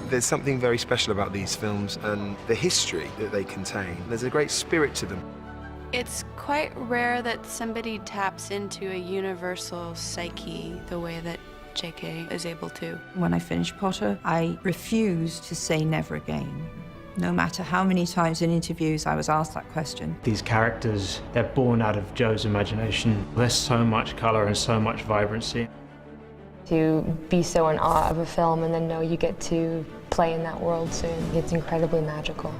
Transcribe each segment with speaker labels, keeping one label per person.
Speaker 1: There's something very special about these films and the history that they contain. There's a great spirit to them.
Speaker 2: It's quite rare that somebody taps into a universal psyche the way that JK is able to.
Speaker 3: When I finished Potter, I refused to say never again. No matter how many times in interviews I was asked that question.
Speaker 4: These characters, they're born out of Joe's imagination. There's so much colour and so much vibrancy.
Speaker 5: To be so in awe of a film and then know you get to play in that world soon, it's incredibly magical.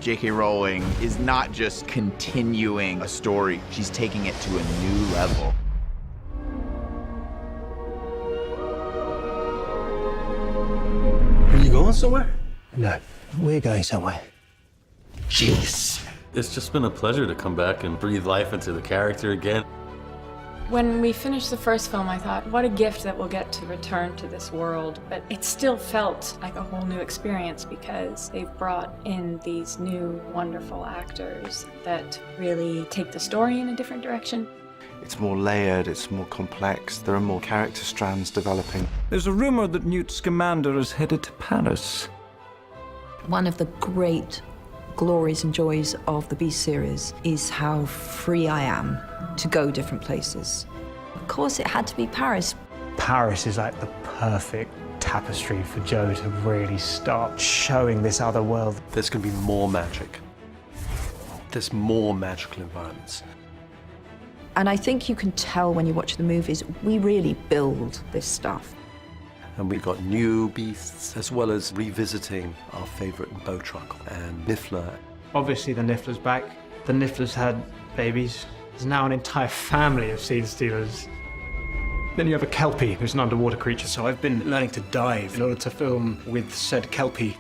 Speaker 6: J.K. Rowling is not just continuing a story, she's taking it to a new level.
Speaker 7: Are you going somewhere? No, we're going somewhere. Jeez.
Speaker 8: It's just been a pleasure to come back and breathe life into the character again.
Speaker 9: When we finished the first film, I thought, what a gift that we'll get to return to this world. But it still felt like a whole new experience because they've brought in these new, wonderful actors that really take the story in a different direction.
Speaker 10: It's more layered, it's more complex, there are more character strands developing.
Speaker 11: There's a rumor that Newt Scamander is headed to Paris.
Speaker 3: One of the great glories and joys of the Beast series is how free I am to go different places. Of course, it had to be Paris.
Speaker 4: Paris is like the perfect tapestry for Joe to really start showing this other world.
Speaker 7: There's going to be more magic. There's more magical environments.
Speaker 3: And I think you can tell when you watch the movies, we really build this stuff.
Speaker 7: And we've got new beasts, as well as revisiting our favourite Bowtruckle and Niffler.
Speaker 4: Obviously, the Niffler's back. The Niffler's had babies. There's now an entire family of seed stealers. Then you have a Kelpie, who's an underwater creature, so I've been learning to dive in order to film with said Kelpie.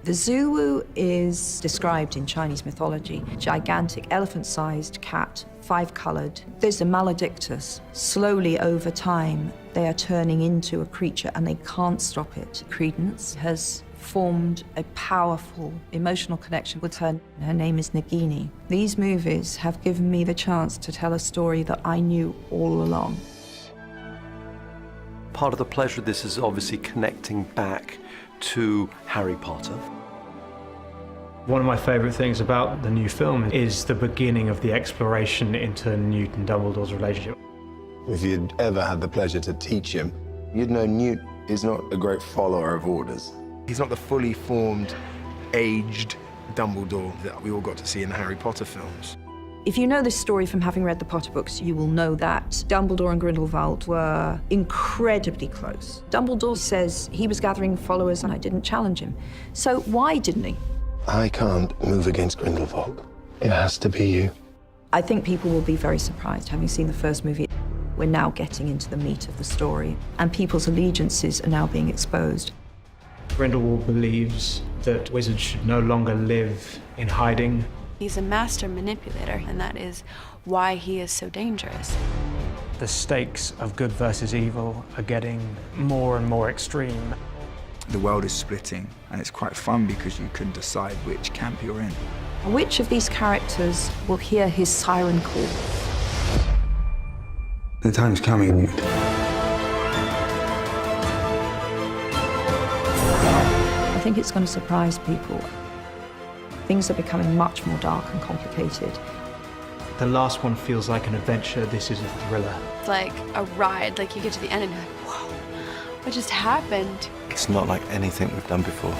Speaker 3: The Zulu is described in Chinese mythology. Gigantic elephant-sized cat, 5-coloured. There's a Maledictus. Slowly over time, they are turning into a creature and they can't stop it. Credence has formed a powerful emotional connection with her. Her name is Nagini. These movies have given me the chance to tell a story that I knew all along.
Speaker 7: Part of the pleasure of this is obviously connecting back to Harry Potter.
Speaker 4: One of my favourite things about the new film is the beginning of the exploration into Newt and Dumbledore's relationship.
Speaker 10: If you'd ever had the pleasure to teach him, you'd know Newt is not a great follower of orders. He's not the fully formed, aged Dumbledore that we all got to see in the Harry Potter films.
Speaker 3: If you know this story from having read the Potter books, you will know that Dumbledore and Grindelwald were incredibly close. Dumbledore says he was gathering followers and I didn't challenge him. So why didn't he?
Speaker 10: I can't move against Grindelwald. It has to be you.
Speaker 3: I think people will be very surprised, having seen the first movie. We're now getting into the meat of the story, and people's allegiances are now being exposed.
Speaker 4: Grindelwald believes that wizards should no longer live in hiding.
Speaker 2: He's a master manipulator, and that is why he is so dangerous.
Speaker 4: The stakes of good versus evil are getting more and more extreme.
Speaker 12: The world is splitting, and it's quite fun because you can decide which camp you're in.
Speaker 3: Which of these characters will hear his siren call?
Speaker 12: The time's coming.
Speaker 3: I think it's going to surprise people. Things are becoming much more dark and complicated.
Speaker 4: The last one feels like an adventure. This is a thriller.
Speaker 2: It's like a ride, like you get to the end and you're like, whoa, what just happened?
Speaker 10: It's not like anything we've done before.